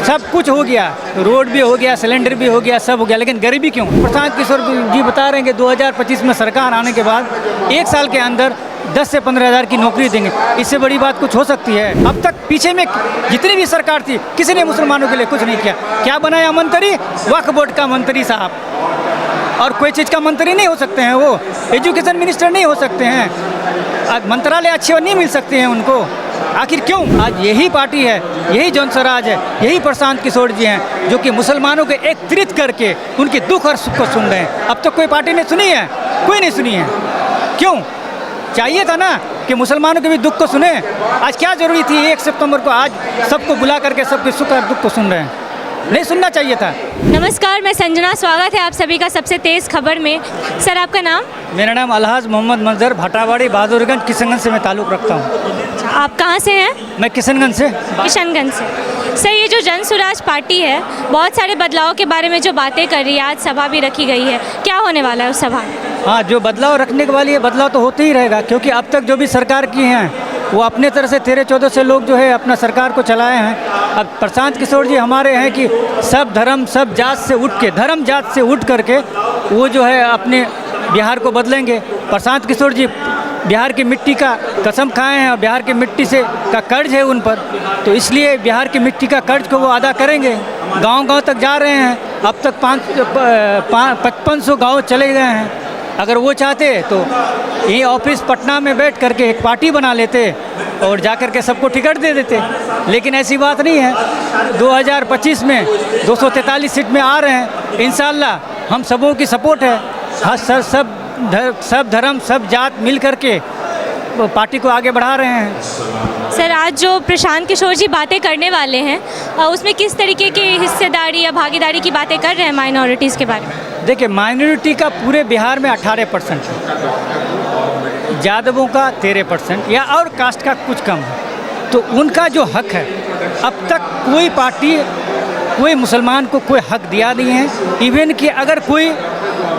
सब कुछ हो गया, रोड भी हो गया, सिलेंडर भी हो गया, सब हो गया, लेकिन गरीबी क्यों? प्रशांत किशोर जी बता रहे हैं कि 2025 में सरकार आने के बाद 1 साल के अंदर 10 से 15 हज़ार की नौकरी देंगे। इससे बड़ी बात कुछ हो सकती है? अब तक पीछे में जितनी भी सरकार थी, किसी ने मुसलमानों के लिए कुछ नहीं किया। क्या बनाया मंत्री? वक्फ बोर्ड का मंत्री साहब, और कोई चीज़ का मंत्री नहीं हो सकते हैं वो, एजुकेशन मिनिस्टर नहीं हो सकते हैं, मंत्रालय अच्छे नहीं मिल सकते हैं उनको। आखिर क्यों? आज यही पार्टी है, यही जन स्वराज है, यही प्रशांत किशोर जी हैं जो कि मुसलमानों के एकत्रित करके उनके दुख और सुख को सुन रहे हैं। अब तक कोई पार्टी ने सुनी है? कोई नहीं सुनी है। क्यों? चाहिए था ना कि मुसलमानों के भी दुख को सुने। आज क्या ज़रूरी थी 1 सितंबर को आज सबको बुला करके सबके सुख और दुख को सुन रहे हैं? नहीं सुनना चाहिए था। नमस्कार, मैं संजना, स्वागत है आप सभी का सबसे तेज़ खबर में। सर, आपका नाम? मेरा नाम अलहाज मोहम्मद मंजर, भाटावाड़ी, बहादुरगंज, किशनगंज से मैं ताल्लुक़ रखता हूँ। आप कहाँ से हैं? मैं किशनगंज से। किशनगंज से। सर, ये जो जन स्वराज पार्टी है, बहुत सारे बदलाव के बारे में जो बातें कर रही है, आज सभा भी रखी गई है, क्या होने वाला है उस सभा में? हाँ, जो बदलाव रखने के वाली है, बदलाव तो होते ही रहेगा, क्योंकि अब तक जो भी सरकार की हैं वो अपने तरह से 13-14 से लोग जो है अपना सरकार को चलाए हैं। अब प्रशांत किशोर जी हमारे हैं कि सब धर्म, सब जात से उठ के, धर्म जात से उठ करके वो जो है अपने बिहार को बदलेंगे। प्रशांत किशोर जी बिहार की मिट्टी का कसम खाए हैं और बिहार की मिट्टी से का कर्ज है उन पर, तो इसलिए बिहार की मिट्टी का कर्ज को वो अदा करेंगे। गांव-गांव तक जा रहे हैं, अब तक 5500 गाँव चले गए हैं। अगर वो चाहते तो यही ऑफिस पटना में बैठ करके एक पार्टी बना लेते और जा कर के सबको टिकट दे देते, लेकिन ऐसी बात नहीं है। 2025 में 243 सीट में आ रहे हैं। इंशाल्लाह हम सबों की सपोर्ट है। हाँ, सब धर्म, सब जात मिल करके पार्टी को आगे बढ़ा रहे हैं। सर, आज जो प्रशांत किशोर जी बातें करने वाले हैं, उसमें किस तरीके की हिस्सेदारी या भागीदारी की बातें कर रहे हैं माइनॉरिटीज़ के बारे में? देखिए, माइनॉरिटी का पूरे बिहार में 18% है, यादवों का 13% या और कास्ट का कुछ कम है, तो उनका जो हक है अब तक कोई पार्टी, कोई मुसलमान को कोई हक दिया नहीं है। इवन कि अगर कोई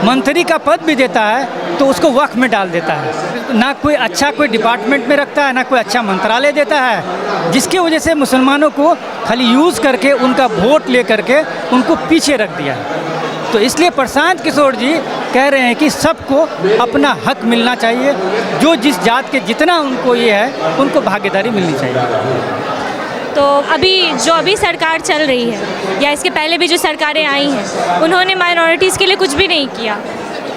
मंत्री का पद भी देता है तो उसको वक्फ में डाल देता है, ना कोई अच्छा कोई डिपार्टमेंट में रखता है, ना कोई अच्छा मंत्रालय देता है, जिसकी वजह से मुसलमानों को खाली यूज़ करके उनका वोट ले करके उनको पीछे रख दिया है। तो इसलिए प्रशांत किशोर जी कह रहे हैं कि सबको अपना हक मिलना चाहिए, जो जिस जात के जितना उनको ये है उनको भागीदारी मिलनी चाहिए। तो अभी सरकार चल रही है या इसके पहले भी जो सरकारें आई हैं, उन्होंने माइनॉरिटीज़ के लिए कुछ भी नहीं किया।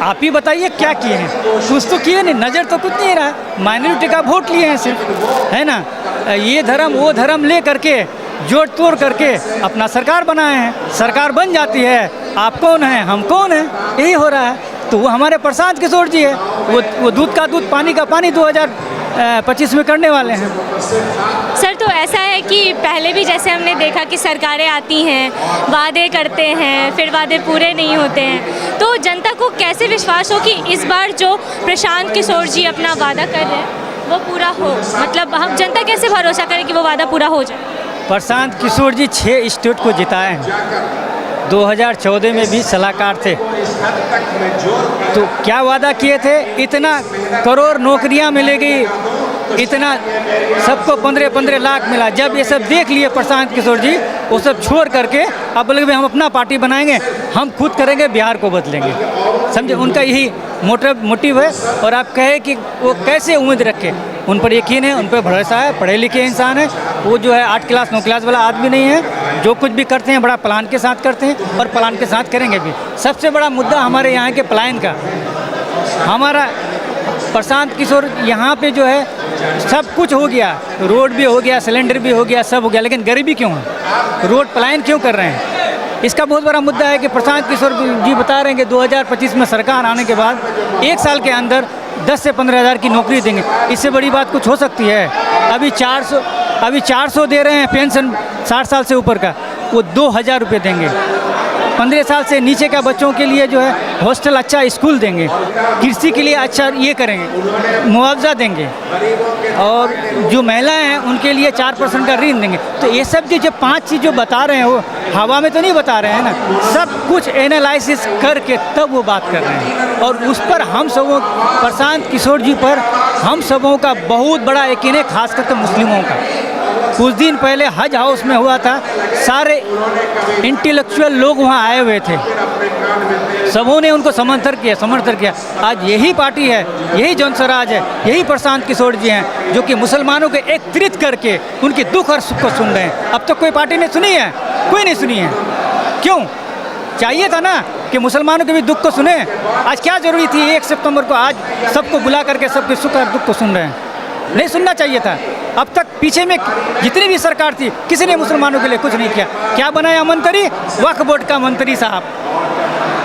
आप ही बताइए क्या किए हैं? कुछ तो किए नहीं, नज़र तो कुछ नहीं रहा। माइनॉरिटी का वोट लिए हैं सिर्फ, है ना, ये धर्म वो धर्म ले करके जोड़ तोड़ करके अपना सरकार बनाए हैं। सरकार बन जाती है, आप कौन हैं, हम कौन हैं, यही हो रहा है। तो वो हमारे प्रशांत किशोर जी है, वो दूध का दूध, पानी का पानी 2025 में करने वाले हैं। सर, तो ऐसा है कि पहले भी जैसे हमने देखा कि सरकारें आती हैं, वादे करते हैं, फिर वादे पूरे नहीं होते हैं, तो जनता को कैसे विश्वास हो कि इस बार जो प्रशांत किशोर जी अपना वादा कर रहे हैं वो पूरा हो? मतलब हम जनता कैसे भरोसा करें कि वो वादा पूरा हो जाए? प्रशांत किशोर जी 6 स्टेट को जिताए हैं। 2014 में भी सलाहकार थे, तो क्या वादा किए थे? इतना करोड़ नौकरियां मिलेगी, इतना सबको 15-15 लाख मिला। जब ये सब देख लिए प्रशांत किशोर जी, वो सब छोड़ करके अब बोले हम अपना पार्टी बनाएंगे, हम खुद करेंगे, बिहार को बदलेंगे। समझे, उनका यही मोटिव है। और आप कहे कि वो कैसे उम्मीद रखे, उन पर यकीन है, उन पर भरोसा है, पढ़े लिखे इंसान है। वो जो है 8 क्लास 9 क्लास वाला आदमी नहीं है। जो कुछ भी करते हैं बड़ा प्लान के साथ करते हैं और प्लान के साथ करेंगे भी। सबसे बड़ा मुद्दा हमारे यहाँ के प्लान का, हमारा प्रशांत किशोर यहाँ पे जो है सब कुछ हो गया, रोड भी हो गया, सिलेंडर भी हो गया, सब हो गया, लेकिन गरीबी क्यों है? रोड प्लान क्यों कर रहे हैं? इसका बहुत बड़ा मुद्दा है कि प्रशांत किशोर जी बता रहे हैं कि 2025 में सरकार आने के बाद 1 साल के अंदर 10 से 15 हज़ार की नौकरी देंगे। इससे बड़ी बात कुछ हो सकती है? अभी 400 दे रहे हैं पेंशन 60 साल से ऊपर का, वो 2000 रुपये देंगे। 15 साल से नीचे का बच्चों के लिए जो है हॉस्टल, अच्छा स्कूल देंगे, कृषि के लिए अच्छा ये करेंगे, मुआवजा देंगे, और जो महिलाएं हैं उनके लिए 4% का ऋण देंगे। तो ये सब जो 5 चीज़ जो बता रहे हैं वो हवा में तो नहीं बता रहे हैं ना, सब कुछ एनालिसिस करके तब वो बात कर रहे हैं। और उस पर हम सबों, प्रशांत किशोर जी पर हम सबों का बहुत बड़ा यकीन है, खास करके मुस्लिमों का। कुछ दिन पहले हज हाउस में हुआ था, सारे इंटेलेक्चुअल लोग वहाँ आए हुए थे, सबों ने उनको समर्थन किया। आज यही पार्टी है, यही जन स्वराज है, यही प्रशांत किशोर जी हैं जो कि मुसलमानों के एकत्रित करके उनके दुख और सुख को सुन रहे हैं। अब तक कोई पार्टी ने सुनी है? कोई नहीं सुनी है। क्यों? चाहिए था ना कि मुसलमानों के भी दुख को सुने। आज क्या ज़रूरी थी 1 सितंबर को आज सबको बुला करके सबके सुख और दुख को सुन रहे हैं? नहीं सुनना चाहिए था। अब तक पीछे में जितनी भी सरकार थी, किसी ने मुसलमानों के लिए कुछ नहीं किया। क्या बनाया मंत्री? वक्फ बोर्ड का मंत्री साहब,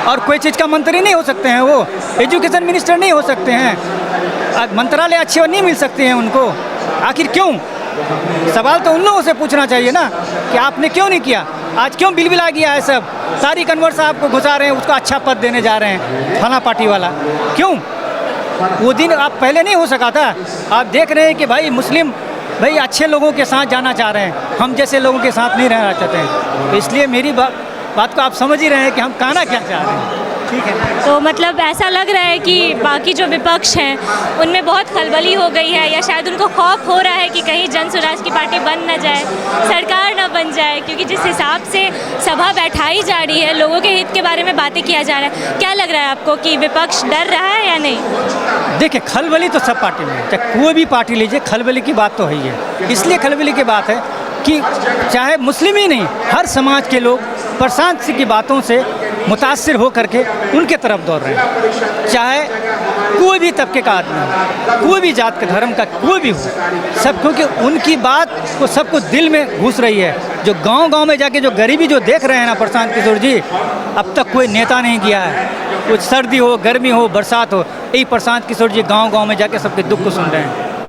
और कोई चीज़ का मंत्री नहीं हो सकते हैं वो, एजुकेशन मिनिस्टर नहीं हो सकते हैं, मंत्रालय अच्छे नहीं मिल सकते हैं उनको। आखिर क्यों? सवाल तो उन लोगों से पूछना चाहिए ना कि आपने क्यों नहीं किया। आज क्यों बिलबिला गया है सब? तारिक अनवर साहब को घुसा रहे हैं, उसको अच्छा पद देने जा रहे हैं फला पार्टी वाला। क्यों? वो दिन आप पहले नहीं हो सका था? आप देख रहे हैं कि भाई मुस्लिम भाई अच्छे लोगों के साथ जाना चाह रहे हैं, हम जैसे लोगों के साथ नहीं रहना चाहते हैं। तो इसलिए मेरी बात को आप समझ ही रहे हैं कि हम कहना क्या चाह रहे हैं। ठीक है, तो मतलब ऐसा लग रहा है कि बाकी जो विपक्ष हैं उनमें बहुत खलबली हो गई है, या शायद उनको खौफ हो रहा है कि कहीं जन स्वराज की पार्टी बन ना जाए, सरकार ना बन जाए, क्योंकि जिस हिसाब से सभा बैठाई जा रही है, लोगों के हित के बारे में बातें किया जा रहा है। क्या लग रहा है आपको कि विपक्ष डर रहा है या नहीं? देखिए, खलबली तो सब पार्टी में है, चाहे कोई भी पार्टी लीजिए, खलबली की बात तो है ही है। इसलिए खलबली की बात है कि चाहे मुस्लिम ही नहीं, हर समाज के लोग प्रशांत सिंह की बातों से मुतासिर हो करके उनके तरफ दौड़ रहे हैं। चाहे कोई भी तबके का आदमी हो, कोई भी जात का, धर्म का कोई भी हो, सब, क्योंकि उनकी बात को सबको दिल में घुस रही है। जो गांव-गांव में जाके जो गरीबी जो देख रहे हैं ना प्रशांत किशोर जी, अब तक कोई नेता नहीं किया है। कुछ सर्दी हो, गर्मी हो, बरसात हो, यही प्रशांत किशोर जी गांव-गांव में जाके सबके दुख को सुन रहे हैं।